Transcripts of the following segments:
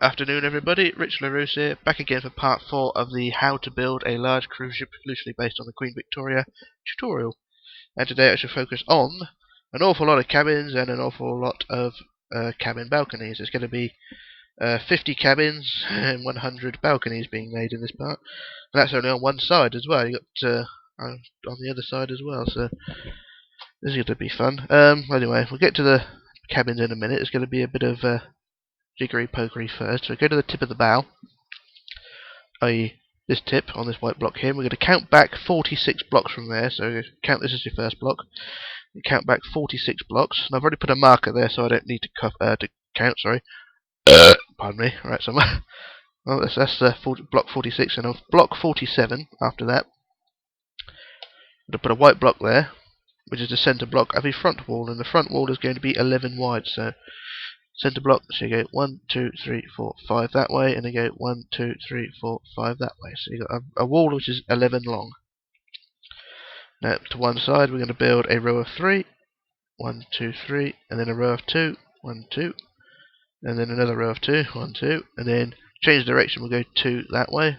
Afternoon everybody, Richlarrousse here, back again for part 4 of the how to build a large cruise ship loosely based on the Queen Victoria tutorial. And today I shall focus on an awful lot of cabins and an awful lot of cabin balconies. It's going to be 50 cabins and 100 balconies being made in this part. And that's only on one side as well, you got on the other side as well, so this is going to be fun. Anyway, we'll get to the cabins in a minute. It's going to be a bit of jiggery pokery first. So go to the tip of the bow, i.e. this tip on this white block here. We're going to count back 46 blocks from there. So count this as your first block. You count back 46 blocks. And I've already put a marker there, so I don't need to count. Sorry. Pardon me. Right, so well, that's block 46, and on block 47 after that, I'm going to put a white block there, which is the centre block of the front wall, and the front wall is going to be 11 wide. So centre block, so you go 1, 2, 3, 4, 5 that way, and you go 1, 2, 3, 4, 5 that way. So you've got a wall which is 11 long. Now to one side we're going to build a row of 3, 1, 2, 3, and then a row of 2, 1, 2, and then another row of 2, 1, 2, and then change direction, we'll go 2 that way,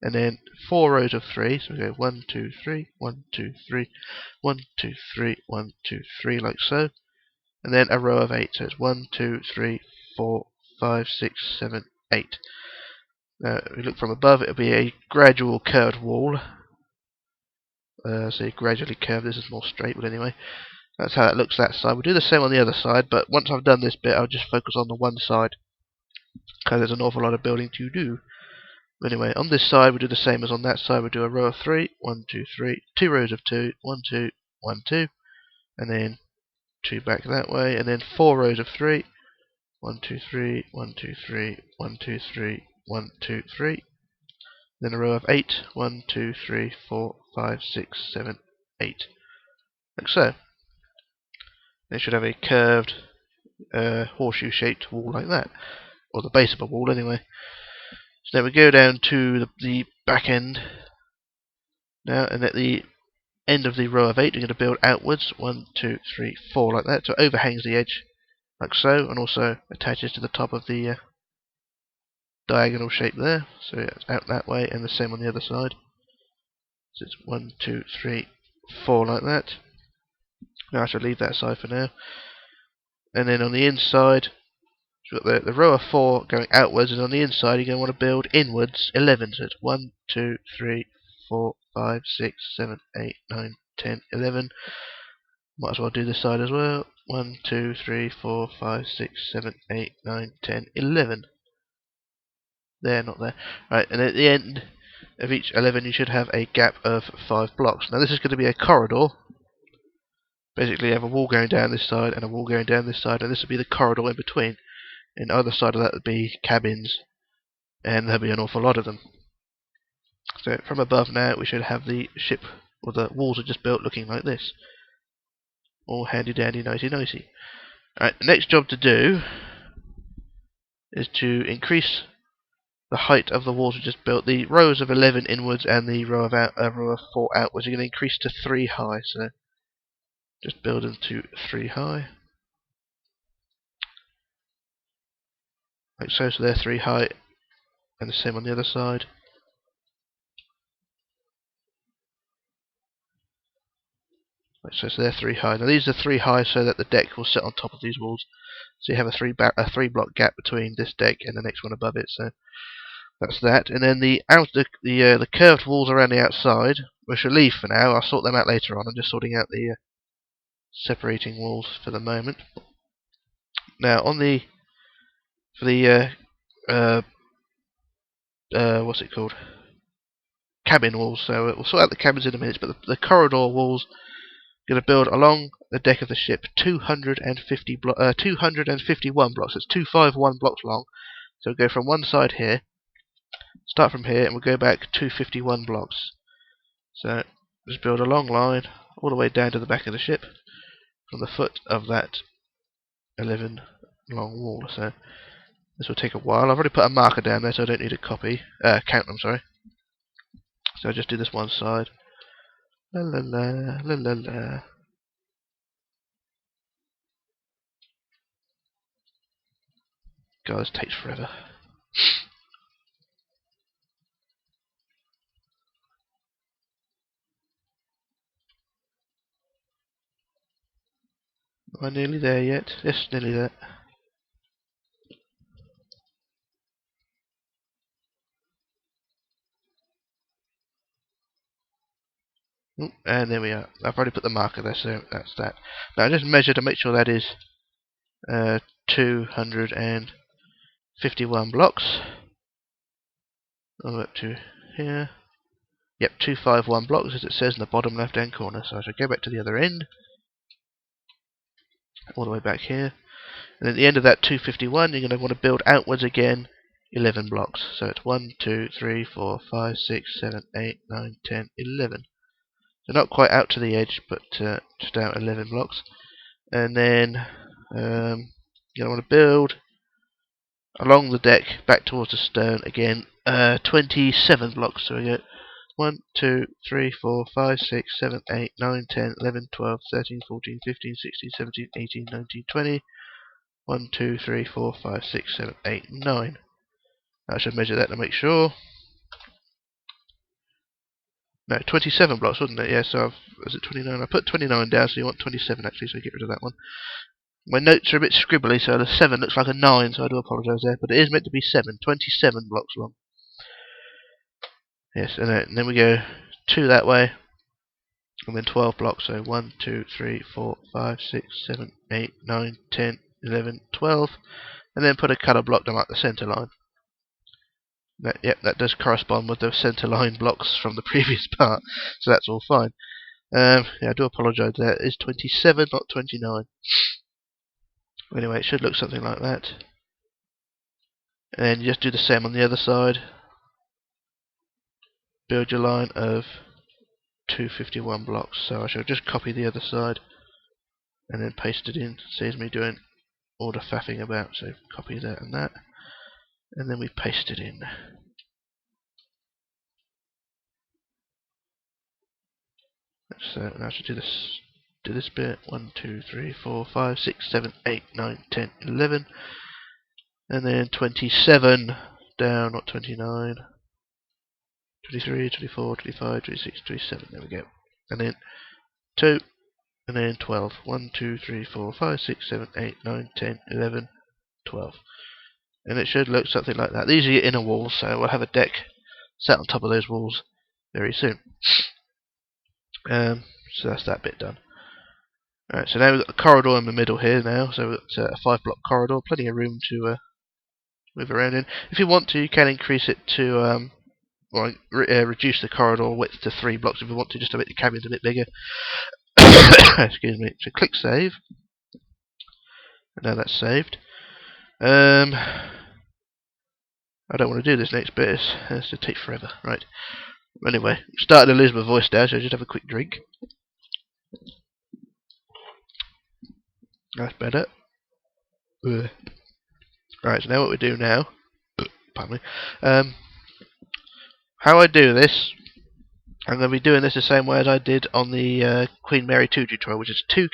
and then 4 rows of 3, so we go 1, 2, 3, 1, 2, 3, 1, 2, 3, 1, 2, 3, like so. And then a row of 8, so it's 1, 2, 3, 4, 5, 6, 7, 8. Now, if you look from above, it'll be a gradual curved wall. So you gradually curve, this is more straight, but anyway, that's how it looks that side. We'll do the same on the other side, but once I've done this bit, I'll just focus on the one side, because there's an awful lot of building to do. But anyway, on this side, we'll do the same as on that side. We'll do a row of 3, 1, 2, 3, 2 rows of 2, 1, 2, 1, 2, and then 2 back that way, and then 4 rows of 3, 1, 2, 3, 1, 2, 3, 1, 2, 3, 1, 2, 3, then a row of 8, 1, 2, 3, 4, 5, 6, 7, 8, like so. They should have a curved horseshoe shaped wall like that, or the base of a wall anyway. So then we go down to the back end now, and at the end of the row of 8 you're going to build outwards, 1, 2, 3, 4 like that, so it overhangs the edge like so, and also attaches to the top of the diagonal shape there, so it's out that way, and the same on the other side. So it's 1, 2, 3, 4 like that. Now I shall leave that side for now. And then on the inside, you've got the row of 4 going outwards, and on the inside you're going to want to build inwards 11. So it's 1, 2, 3, 4, 5, 6, 7, 8, 9, 10, 11. Might as well do this side as well. 1, 2, 3, 4, 5, 6, 7, 8, 9, 10, 11. There, not there. Right, and at the end of each 11 you should have a gap of 5 blocks. Now this is going to be a corridor. Basically you have a wall going down this side and a wall going down this side, and this will be the corridor in between. And either side of that would be cabins, and there'll be an awful lot of them. So from above now we should have the ship, or the walls are just built looking like this. All handy dandy, nicey nicey. Alright, the next job to do is to increase the height of the walls we just built. The rows of 11 inwards and the row of 4 outwards are going to increase to 3 high, so just build them to 3 high. Like so, so they're 3 high, and the same on the other side. Like so, so they're 3 high. Now these are 3 high so that the deck will sit on top of these walls. So you have a 3 block gap between this deck and the next one above it. So that's that. And then the curved walls around the outside, we shall leave for now. I'll sort them out later on. I'm just sorting out the separating walls for the moment. Now on for the what's it called? Cabin walls. So we'll sort out the cabins in a minute, but the corridor walls are going to build along the deck of the ship 251 blocks. It's 251 blocks long. So we'll go from one side here, start from here, and we'll go back 251 blocks. So just build a long line all the way down to the back of the ship from the foot of that 11 long wall. So this will take a while. I've already put a marker down there, so I don't need to count them, sorry. So I'll just do this one side. La la la, la la la. God, this takes forever. Am I nearly there yet? Yes, nearly there. And there we are. I've already put the marker there, so that's that. Now I just measure to make sure that is 251 blocks. All up to here. Yep, 251 blocks as it says in the bottom left hand corner. So I shall go back to the other end, all the way back here. And at the end of that 251, you're going to want to build outwards again 11 blocks. So it's 1, 2, 3, 4, 5, 6, 7, 8, 9, 10, 11. So not quite out to the edge, but just out 11 blocks. And then you're going to want to build along the deck back towards the stern again 27 blocks. So we go 1, 2, 3, 4, 5, 6, 7, 8, 9, 10, 11, 12, 13, 14, 15, 16, 17, 18, 19, 20. 1, 2, 3, 4, 5, 6, 7, 8, 9. I should measure that to make sure. No, 27 blocks, wasn't it? Yeah, so is it 29? I put 29 down, so you want 27 actually, so get rid of that one. My notes are a bit scribbly, so the 7 looks like a 9, so I do apologise there. But it is meant to be 7, 27 blocks long. Yes, and then we go 2 that way, and then 12 blocks, so 1, 2, 3, 4, 5, 6, 7, 8, 9, 10, 11, 12, and then put a colour block to mark the centre line. Yep, that does correspond with the centre line blocks from the previous part, so that's all fine. Yeah, I do apologise there. It is 27, not 29. Anyway, it should look something like that. And then you just do the same on the other side. Build your line of 251 blocks. So I shall just copy the other side and then paste it in. Saves me doing all the faffing about. So copy that and that, and then we paste it in. So now I should do this bit. 1, 2, 3, 4, 5, 6, 7, 8, 9, 10, 11. And then 27 down, not 29. 23, 24, 25, 26, 27. There we go. And then 2, and then 12. 1, 2, 3, 4, 5, 6, 7, 8, 9, 10, 11, 12. And it should look something like that. These are your inner walls, so we'll have a deck set on top of those walls very soon. So that's that bit done. Alright, so now we've got a corridor in the middle here now, so we've got a 5 block corridor, plenty of room to move around in. If you want to, you can increase it to, reduce the corridor width to 3 blocks if you want to, just to make the cabins a bit bigger. Excuse me. So click save. And now that's saved. I don't want to do this next bit, it's going to take forever. Right. Anyway, I'm starting to lose my voice now, so I just have a quick drink. That's better. Ugh. Right, so now what we do now, pardon me, how I do this, I'm going to be doing this the same way as I did on the Queen Mary 2 tutorial, which is two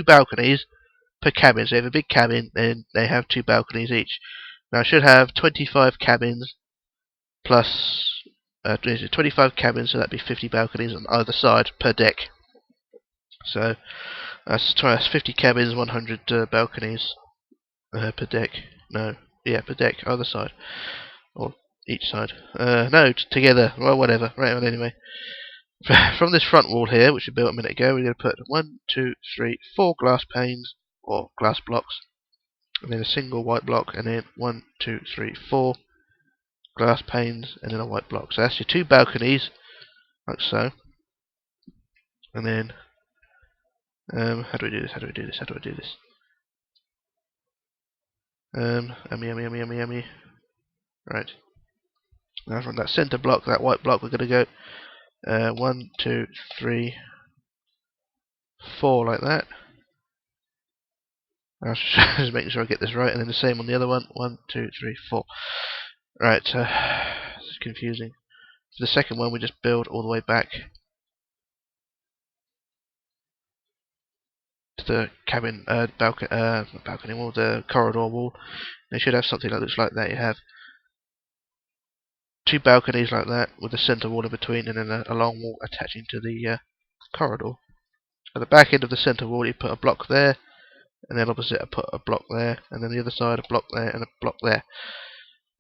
balconies per cabin. So you have a big cabin, then they have 2 balconies each. Now I should have 25 cabins plus 25 cabins, so that'd be 50 balconies on either side per deck. So that's 50 cabins, 100 balconies per deck. No, yeah, per deck, either side or each side. No, together. Well, whatever. Right. Well, anyway, from this front wall here, which we built a minute ago, we're going to put 1, 2, 3, 4 glass panes or glass blocks, and then a single white block, and then 1, 2, 3, 4 glass panes, and then a white block. So that's your 2 balconies, like so. And then, how do we do this? How do we do this? How do I do this? Yummy. Right. Now from that center block, that white block, we're going to go 1, 2, 3, 4 like that. I'm just making sure I get this right, and then the same on the other one. 1, 2, 3, 4. Right, this is confusing. For the second one, we just build all the way back to the cabin, balcony wall, the corridor wall. They should have something that looks like that. You have two balconies like that with a centre wall in between, and then a long wall attaching to the corridor. At the back end of the centre wall, you put a block there, and then opposite I put a block there, and then the other side a block there and a block there,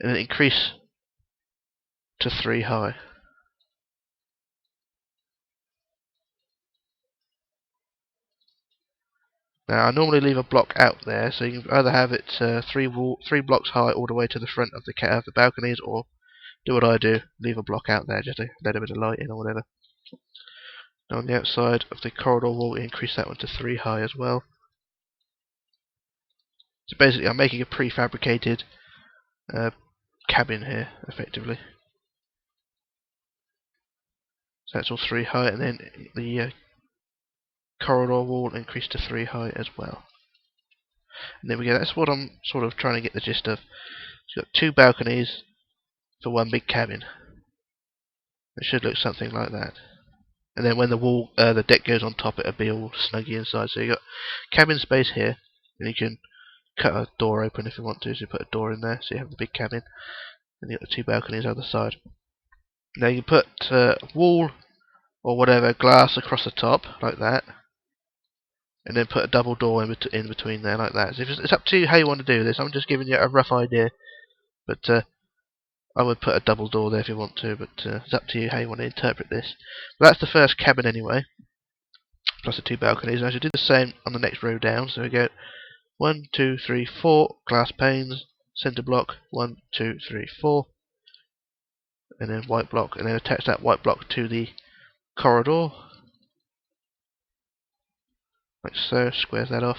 and then increase to 3 high. Now I normally leave a block out there, so you can either have it 3 blocks high all the way to the front of the balconies, or do what I do, leave a block out there just to let a bit of light in or whatever. Now on the outside of the corridor wall, increase that one to 3 high as well. So basically I'm making a prefabricated cabin here, effectively. So that's all 3 high, and then the corridor wall increased to 3 high as well. And there we go, that's what I'm sort of trying to get the gist of. So you've got 2 balconies for 1 big cabin. It should look something like that. And then when the deck goes on top, it'll be all snuggy inside. So you've got cabin space here, and you can cut a door open if you want to, so you put a door in there, so you have the big cabin, and you've got the 2 balconies on the side. Now you put wall or whatever glass across the top like that, and then put a double door in between there like that. So it's up to you how you want to do this. I'm just giving you a rough idea, but I would put a double door there if you want to, but it's up to you how you want to interpret this. But that's the first cabin anyway, plus the 2 balconies. And I should do the same on the next row down. So we go 1, 2, 3, 4 glass panes, centre block, 1, 2, 3, 4, and then white block, and then attach that white block to the corridor, like so, squares that off,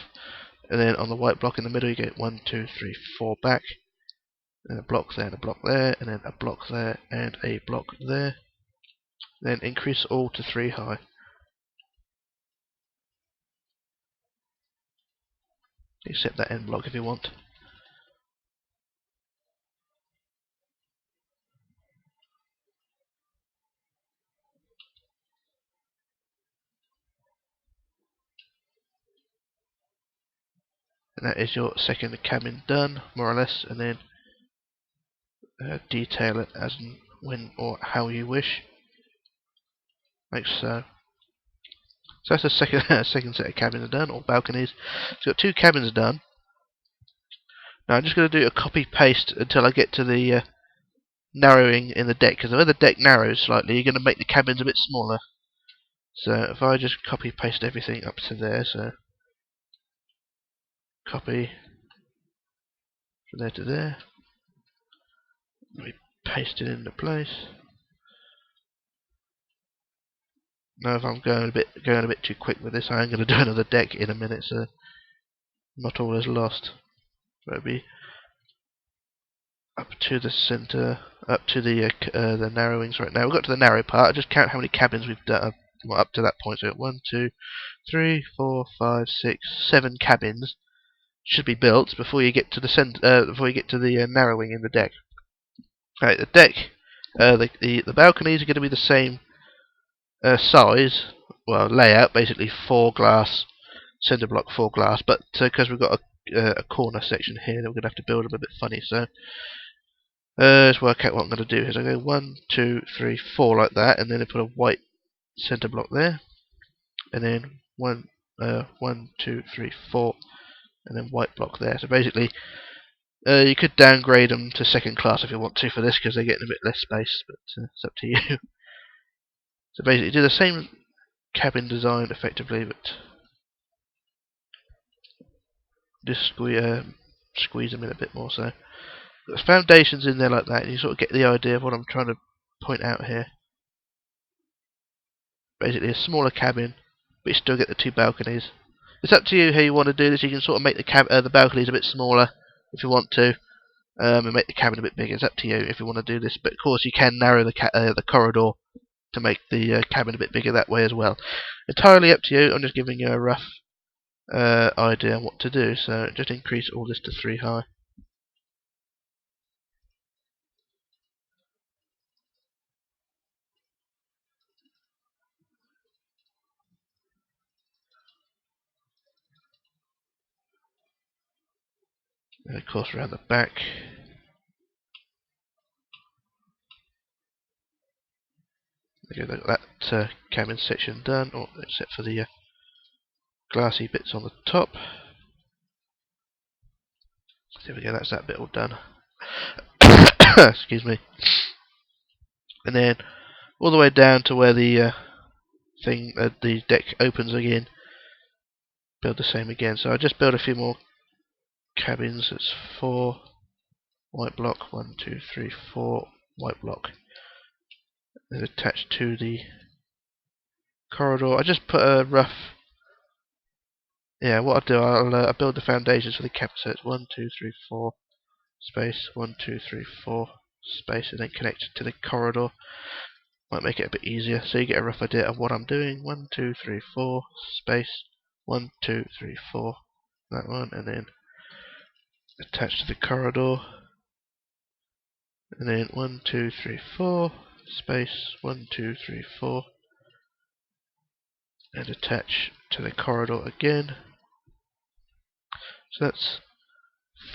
and then on the white block in the middle you get 1, 2, 3, 4 back, and a block there, and a block there, and then a block there, and a block there. Then increase all to 3 high. Except that end block if you want. And that is your second cabin done, more or less, and then detail it as and when or how you wish. Like so. So that's the second second set of cabins done, or balconies. So you've got 2 cabins done. Now I'm just going to do a copy paste until I get to the narrowing in the deck, because where the deck narrows slightly, you're going to make the cabins a bit smaller. So if I just copy paste everything up to there, so copy from there to there, let me paste it into place. Now if I'm going a bit too quick with this, I am going to do another deck in a minute, so not all is lost. So it'll be up to the centre, up to the narrowings right now. We've got to the narrow part. I'll just count how many cabins we've done up to that point. So 1, 2, 3, 4, 5, 6, 7 cabins should be built before you get to the before you get to the narrowing in the deck. Right, the deck, the balconies are going to be the same size, well, layout, basically 4 glass, centre block 4 glass, but because we've got a corner section here, then we're going to have to build them a bit funny. So let's work out what I'm going to do. Is I go 1, 2, 3, 4 like that, and then I put a white centre block there, and then 1, 2, 3, 4, and then white block there. So basically, you could downgrade them to second class if you want to for this, because they're getting a bit less space, but it's up to you. So basically, do the same cabin design effectively, but just squeeze them in a bit more. So there's foundations in there like that, and you sort of get the idea of what I'm trying to point out here. Basically, a smaller cabin, but you still get the 2 balconies. It's up to you how you want to do this. You can sort of make the balconies a bit smaller if you want to, and make the cabin a bit bigger. It's up to you if you want to do this. But of course, you can narrow the corridor to make the cabin a bit bigger that way as well. Entirely up to you. I'm just giving you a rough idea on what to do. So just increase all this to 3 high. And of course, around the back. Okay, that cabin section done, except for the glassy bits on the top. There we go, that's that bit all done. Excuse me. And then all the way down to where the the deck opens again, build the same again. So I just build a few more cabins. It's 4 white block, 1, 2, 3, 4 white block. Then attached to the corridor. I just put a rough. Yeah, what I'll do, I'll build the foundations for the cabin. So it's 1, 2, 3, 4 space, 1, 2, 3, 4 space, and then connect it to the corridor. Might make it a bit easier, so you get a rough idea of what I'm doing. 1, 2, 3, 4 space, 1, 2, 3, 4. That one, and then attach to the corridor. And then 1, 2, 3, 4 space, 1, 2, 3, 4, and attach to the corridor again. So that's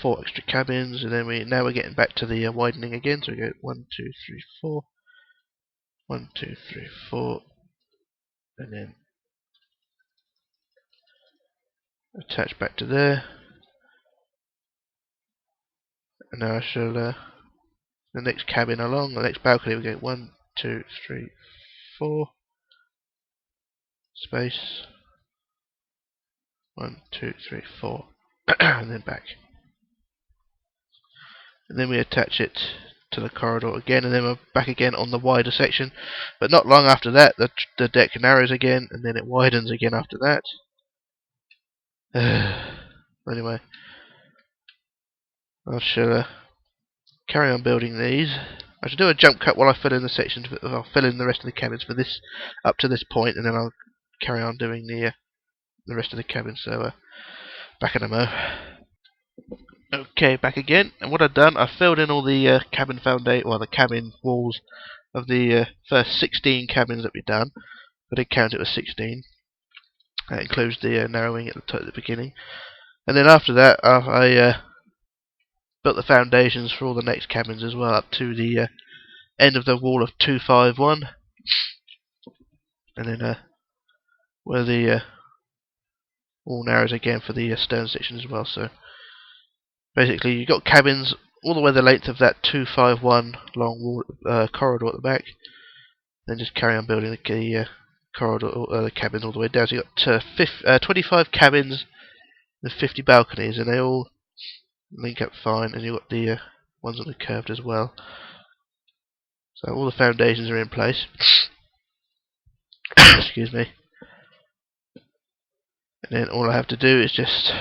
4 extra cabins, and then now we're getting back to the widening again. So we go 1, 2, 3, 4, 1, 2, 3, 4, and then attach back to there. And now I shall the next cabin along, the next balcony. We go 1, 2, 3, 4 space, 1, 2, 3, 4, and then back. And then we attach it to the corridor again, and then we're back again on the wider section. But not long after that, the deck narrows again, and then it widens again after that. Anyway, I shall carry on building these. I should do a jump cut while I fill in the sections. I'll fill in the rest of the cabins for this up to this point, and then I'll carry on doing the rest of the cabins. So back in a mo. Okay, back again. And what I've done, I've filled in all the cabin foundation, well, the cabin walls of the first 16 cabins that we've done. I did count it was 16. That includes the narrowing at the beginning. And then after that, I built the foundations for all the next cabins as well, up to the end of the wall of 251. And then where the wall narrows again for the stern section as well. So basically, you've got cabins all the way the length of that 251 long wall, corridor at the back. Then just carry on building the corridor, the cabins all the way down. So you've got 25 cabins with 50 balconies, and they all link up fine. And you've got the ones that are curved as well. So all the foundations are in place. Excuse me. And then all I have to do is just,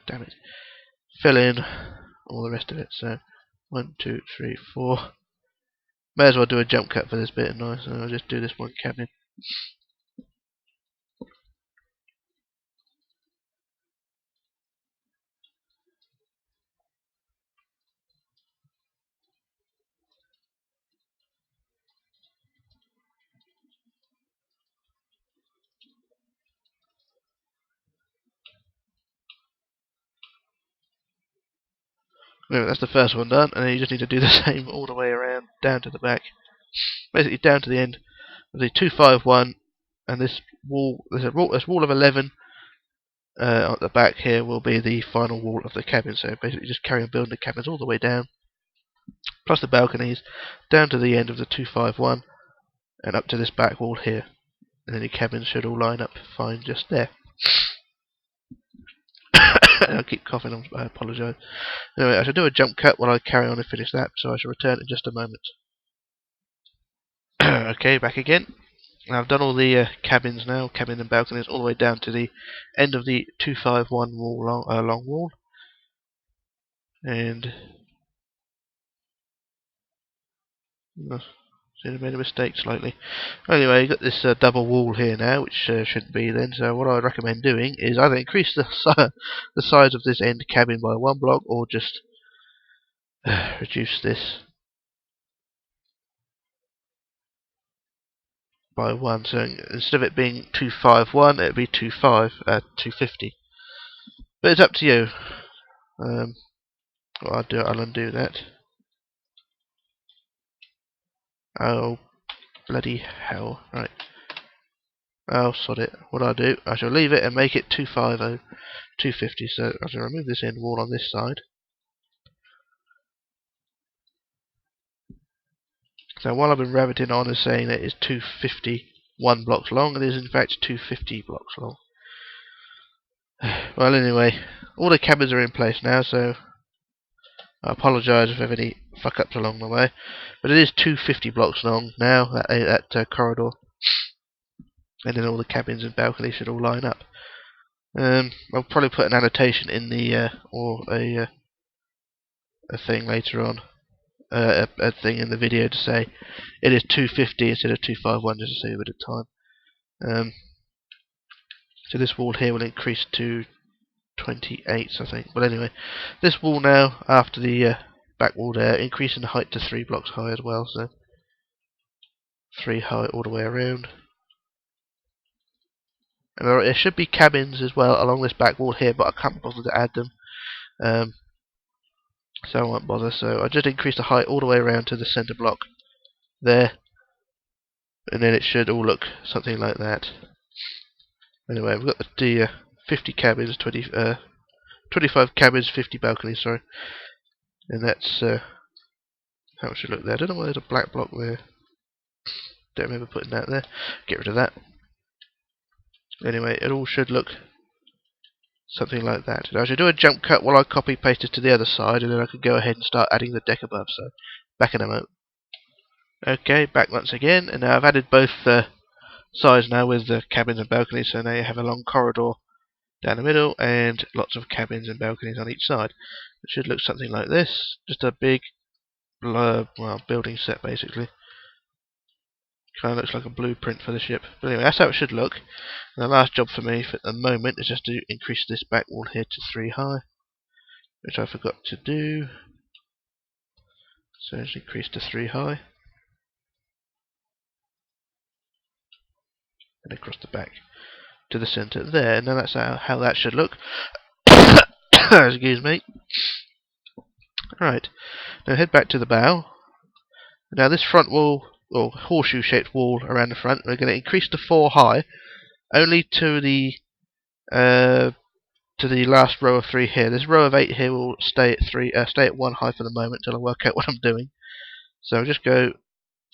damn it, fill in all the rest of it. So 1, 2, 3, 4. May as well do a jump cut for this bit, and so I'll just do this one cabin. Anyway, that's the first one done, and then you just need to do the same all the way around, down to the back. Basically down to the end of the 251, and this wall, this wall of 11 at the back here will be the final wall of the cabin. So basically just carry on building the cabins all the way down, plus the balconies, down to the end of the 251, and up to this back wall here. And then the cabins should all line up fine just there. I keep coughing, I apologise. Anyway, I shall do a jump cut while I carry on and finish that, so I shall return in just a moment. Okay, back again. Now I've done all the cabins now, cabin and balconies, all the way down to the end of the 251 wall, long wall. And I made a mistake slightly. Anyway, you've got this double wall here now, which shouldn't be then. So what I would recommend doing is either increase the size of this end cabin by 1 block, or just reduce this by 1. So instead of it being 251, it would be 250. But it's up to you. What I'll do, I'll undo that. Bloody hell. Right. Oh, sod it. What I'll do, I shall leave it and make it 250, 250. So I shall remove this end wall on this side. So while I've been rabbiting on and saying that it's 251 blocks long, it is in fact 250 blocks long. Well, anyway, all the cabins are in place now, so I apologise if I have any fuck-ups along the way. But it is 250 blocks long now, that corridor. And then all the cabins and balconies should all line up. I'll probably put an annotation in the, or a thing later on. A thing in the video to say it is 250 instead of 251, just to save a bit of time. So this wall here will increase to 28, I think. But anyway, this wall now, after the back wall there, increasing the height to 3 blocks high as well. So 3 high all the way around. And there should be cabins as well along this back wall here, but I can't bother to add them. So I won't bother. So I just increase the height all the way around to the centre block there. And then it should all look something like that. Anyway, we've got the 50 cabins, 25 cabins, 50 balconies, sorry. And that's how it should look there. I don't know why there's a black block there. Don't remember putting that there. Get rid of that. Anyway, it all should look something like that. Now I should do a jump cut while I copy paste it to the other side, and then I could go ahead and start adding the deck above. So, back in a moment. Okay, back once again, and now I've added both sides now with the cabins and balconies, so now you have a long corridor down the middle and lots of cabins and balconies on each side. It should look something like this, just a big building set basically. Kind of looks like a blueprint for the ship. But anyway, that's how it should look. And the last job for me at the moment is just to increase this back wall here to 3 high, which I forgot to do. So just increase to 3 high. And across the back to the centre there. And then that's how that should look. Excuse me. Right, now head back to the bow. Now this front wall, or horseshoe shaped wall around the front, we're going to increase to 4 high, only to the last row of 3 here. This row of 8 here will stay at 1 high for the moment till I work out what I'm doing. So I'll just go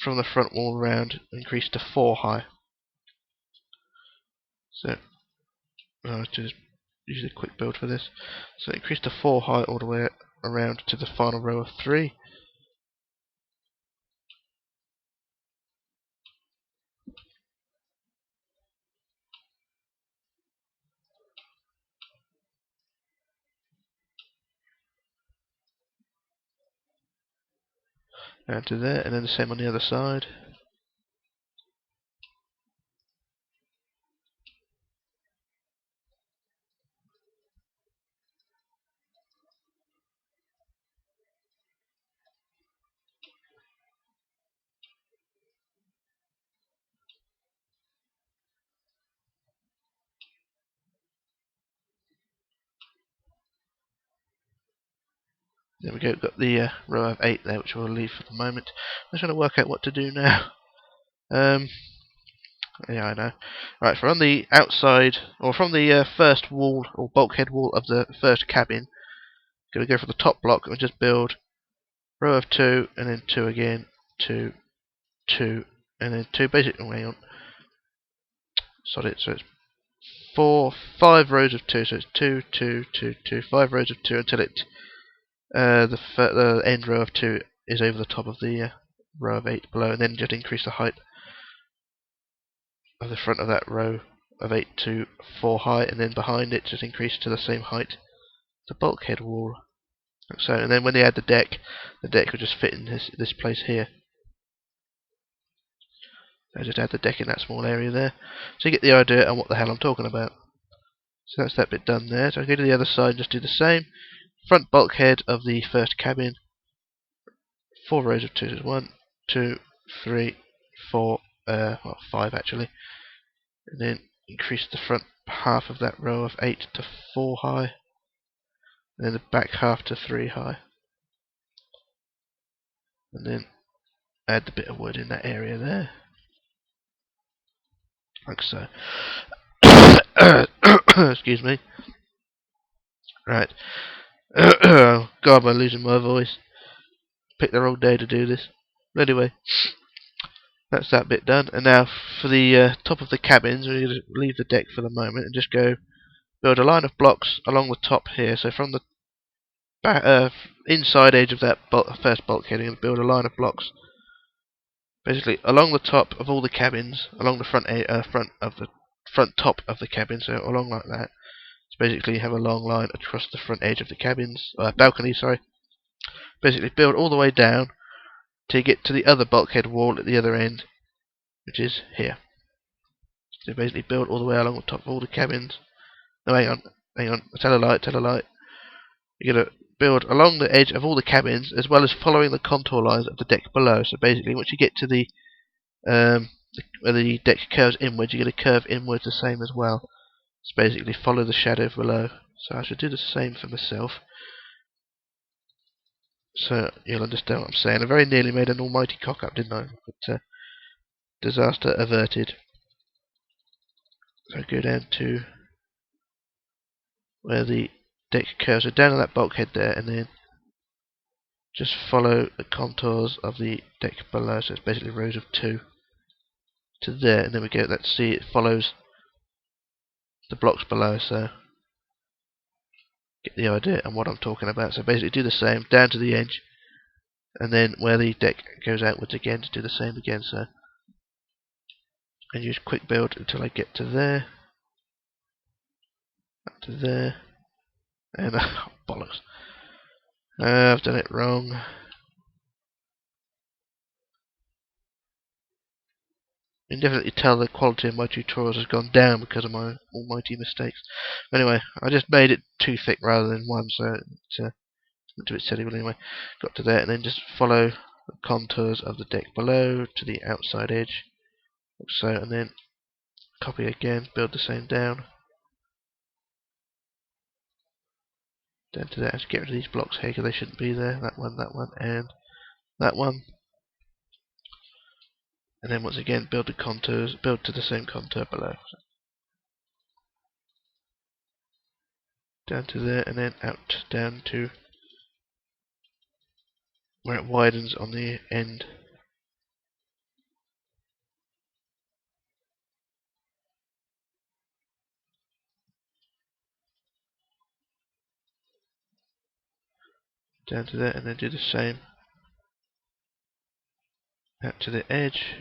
from the front wall around, increase to 4 high. So I'll just use a quick build for this. So increase to 4 high all the way around to the final row of 3. Down to there, and then the same on the other side. There we go, got the row of 8 there, which we'll leave for the moment. I'm just going to work out what to do now. Yeah, I know. Right, so on the outside, or from the first wall, or bulkhead wall of the first cabin, going to go for the top block and just build row of 2, and then 2 again, 2, 2, and then 2. Basically, hang on. Sorry, so it's 5 rows of 2, so it's 2, 2, 2, 2, 5 rows of 2 until it the end row of 2 is over the top of the row of 8 below, and then just increase the height of the front of that row of 8 to 4 high, and then behind it just increase to the same height the bulkhead wall. Like so, and then when they add the deck will just fit in this place here. I just add the deck in that small area there, so you get the idea on what the hell I'm talking about. So that's that bit done there. So I go to the other side, just do the same. Front bulkhead of the first cabin, 4 rows of 2s. 1, 2, 3, 4, 5 actually. And then increase the front half of that row of 8 to 4 high. And then the back half to 3 high. And then add the bit of wood in that area there. like so. Excuse me. Right. God, am I losing my voice. Picked the wrong day to do this. But anyway, that's that bit done. And now for the top of the cabins, we're going to leave the deck for the moment and just go build a line of blocks along the top here. So from the inside edge of that first bulkhead, we're going to build a line of blocks basically along the top of all the cabins, along the front top of the cabin, so along like that. So basically you have a long line across the front edge of the cabins, balcony, sorry. Basically build all the way down to get to the other bulkhead wall at the other end, which is here. So basically build all the way along the top of all the cabins. No, hang on, tell a lie. You're going to build along the edge of all the cabins, as well as following the contour lines of the deck below. So basically, once you get to where the deck curves inwards, you're going to curve inwards the same as well. So basically, follow the shadow below. So I should do the same for myself. So you'll understand what I'm saying. I very nearly made an almighty cock up, didn't I? But disaster averted. So go down to where the deck curves. So down to that bulkhead there, and then just follow the contours of the deck below. So it's basically rows of 2 to there, and then we go. Let's see, it follows the blocks below. So get the idea and what I'm talking about. So basically, do the same down to the edge, and then where the deck goes outwards again, to do the same again. So and use quick build until I get to there, up to there, and oh, bollocks! I've done it wrong. You can definitely tell the quality of my tutorials has gone down because of my almighty mistakes. Anyway, I just made it too thick rather than one, so it's a bit silly. But anyway, got to there, and then just follow the contours of the deck below to the outside edge, like so, and then copy again, build the same down to that. Just get rid of these blocks here because they shouldn't be there. That one, and that one. And then once again, build the contours, build to the same contour below. So down to there, and then out down to where it widens on the end. Down to there, and then do the same out to the edge,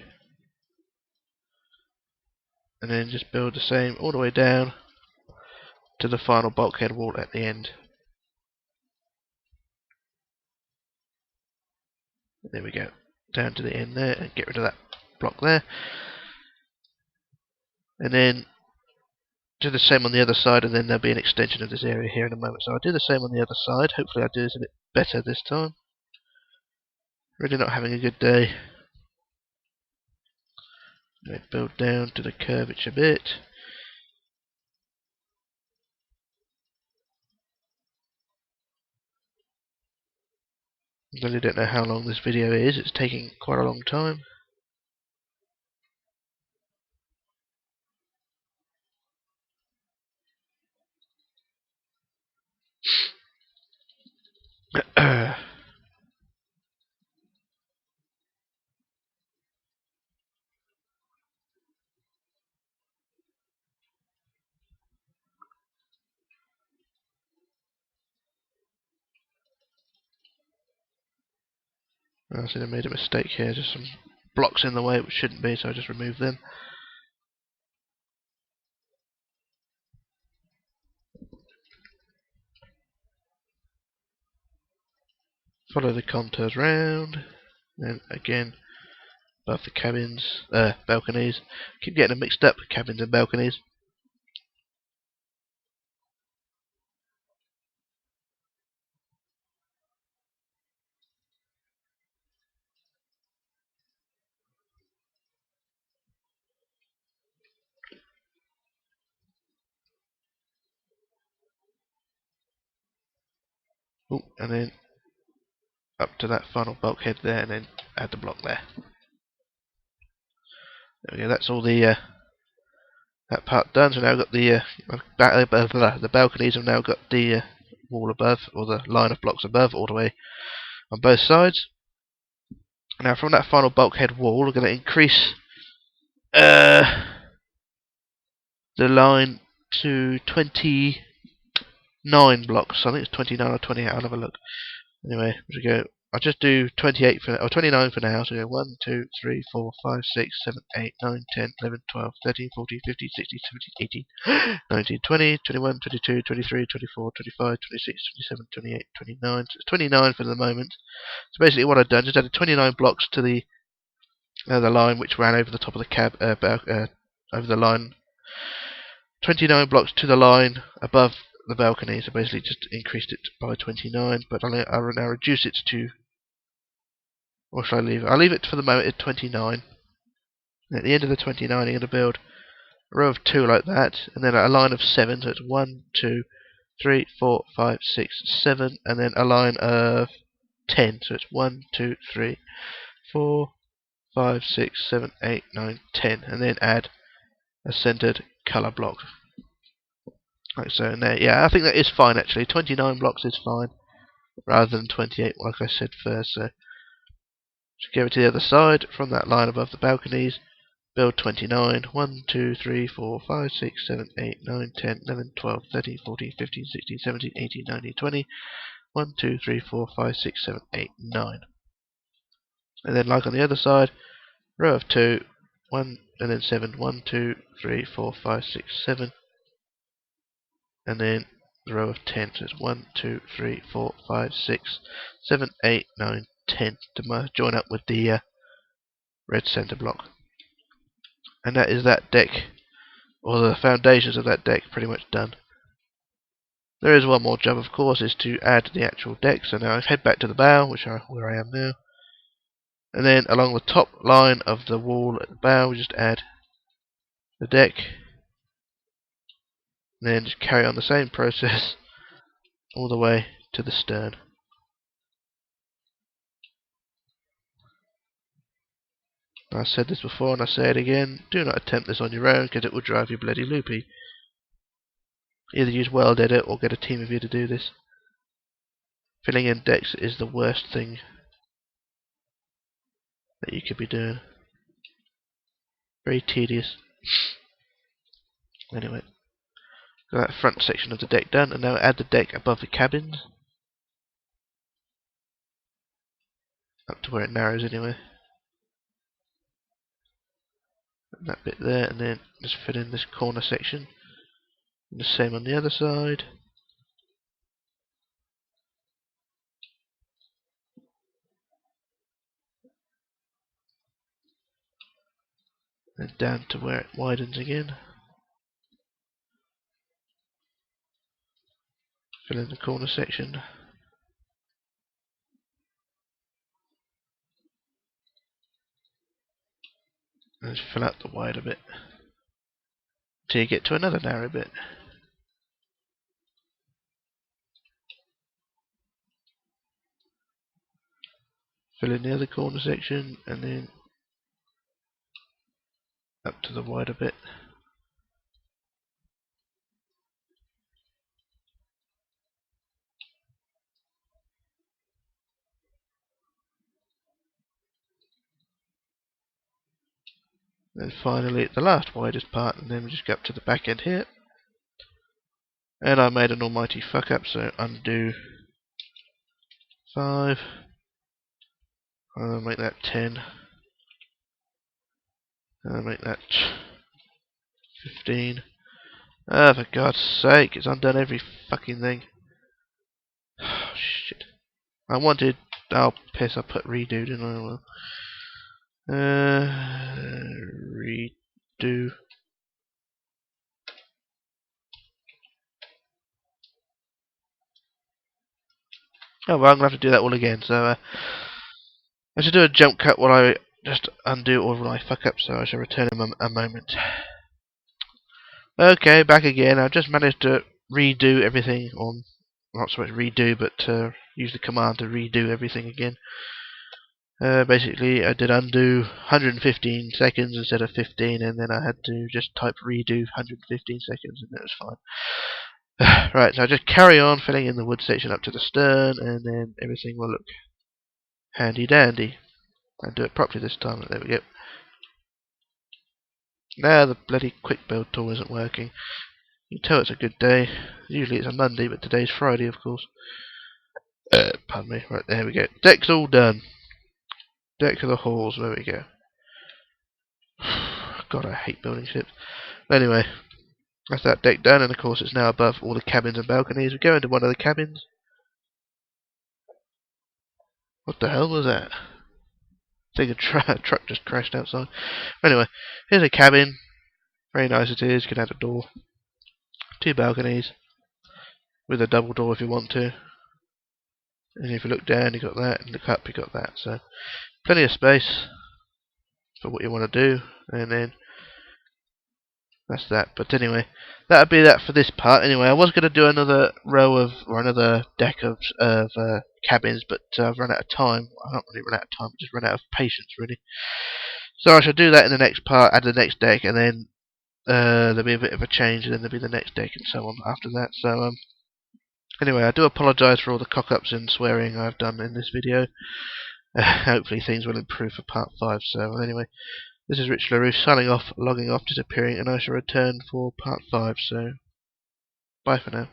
and then just build the same all the way down to the final bulkhead wall at the end. There we go, down to the end there, and get rid of that block there, and then do the same on the other side, and then there'll be an extension of this area here in a moment. So I'll do the same on the other side. Hopefully I'll do this a bit better this time. Really not having a good day. Build down to the curvature bit. I really don't know how long this video is. It's taking quite a long time. I see I made a mistake here. Just some blocks in the way which shouldn't be, so I just removed them. Follow the contours round. Then again, above the cabins, balconies. Keep getting them mixed up, cabins and balconies. Ooh, and then up to that final bulkhead there, and then add the block there. There we go. That's all the that part done. So now I've got the balconies have now got the wall above, or the line of blocks above, all the way on both sides. Now from that final bulkhead wall, we're going to increase the line to 29 blocks. I think it's 29 or 28. I'll have a look. Anyway, we go. I'll just do 28 for, or 29 for now. So we go 1, 2, 3, 4, 5, 6, 7, 8, 9, 10, 11, 12, 13, 14, 15, 16, 17, 18, 19, 20, 21, 22, 23, 24, 25, 26, 27, 28, 29. So it's 29 for the moment. So basically what I've done, just added 29 blocks to the line which ran over the top of the cab, over the line. 29 blocks to the line above the balcony, so basically just increased it by 29, but I'll now reduce it to, or shall I leave it? I'll leave it for the moment at 29. And at the end of the 29 I'm going to build a row of 2 like that, and then a line of 7, so it's 1, 2, 3, 4, 5, 6, 7, and then a line of 10, so it's 1, 2, 3, 4, 5, 6, 7, 8, 9, 10, and then add a centered colour block. Like so, and there, yeah, I think that is fine actually. 29 blocks is fine, rather than 28, like I said first. So, just go to the other side, from that line above the balconies, build 29. 1, 2, 3, 4, 5, 6, 7, 8, 9, 10, 11, 12, 13, 14, 15, 16, 17, 18, 19, 20. 1, 2, 3, 4, 5, 6, 7, 8, 9. And then, like on the other side, row of 2, 1, and then 7. 1, 2, 3, 4, 5, 6, 7. And then the row of 10, so it's 1, 2, 3, 4, 5, 6, 7, 8, 9, 10 to join up with the red centre block. And that is that deck, or the foundations of that deck, pretty much done. There is one more job, of course, is to add the actual deck. So now I head back to the bow, where I am now, and then along the top line of the wall at the bow, we just add the deck, and then just carry on the same process all the way to the stern. I said this before and I say it again, do not attempt this on your own because it will drive you bloody loopy. Either use World Edit or get a team of you to do this. Filling in decks is the worst thing that you could be doing. Very tedious. Anyway, got that front section of the deck done, and now add the deck above the cabins. Up to where it narrows anyway. And that bit there, and then just fill in this corner section. And the same on the other side. And down to where it widens again. Fill in the corner section. And just fill out the wider bit. Till you get to another narrow bit. Fill in the other corner section, and then up to the wider bit. Then finally the last widest part, and then we just go up to the back end here. And I made an almighty fuck up, so undo 5. I'll make that 10. I'll make that 15. Ah, for God's sake, it's undone every fucking thing. Oh, shit. I wanted... Oh, piss, I put redo, didn't I? Well, redo. Oh, well, I'm going to have to do that all again, so... I should do a jump cut while I just undo all of my fuck ups, so I shall return in a moment. Okay, back again. I've just managed to redo everything on... Not so much redo, but use the command to redo everything again. Basically, I did undo 115 seconds instead of 15, and then I had to just type redo 115 seconds, and it was fine. Right, so I just carry on filling in the wood section up to the stern, and then everything will look handy dandy. I'll do it properly this time. There we go. Now the bloody quick build tool isn't working. You can tell it's a good day. Usually it's a Monday, but today's Friday, of course. Pardon me. Right, there we go. Deck's all done. Deck of the halls. There we go. God, I hate building ships. Anyway, that's that deck done, and of course it's now above all the cabins and balconies. We go into one of the cabins. What the hell was that? I think a truck just crashed outside. Anyway, here's a cabin. Very nice it is. You can add a door. 2 balconies with a double door if you want to. And if you look down, you got that, and look up, you got that. So plenty of space for what you want to do, and then that's that. But anyway, that'll be that for this part. Anyway, I was going to do another row of, or another deck of cabins, but I've run out of time. I not really run out of time, just run out of patience, really. So I shall do that in the next part, add the next deck, and then there'll be a bit of a change, and then there'll be the next deck, and so on after that. So anyway, I do apologise for all the cock-ups and swearing I've done in this video. Hopefully things will improve for part 5. So anyway, this is Richlarrousse signing off, logging off, disappearing, and I shall return for part 5. So bye for now.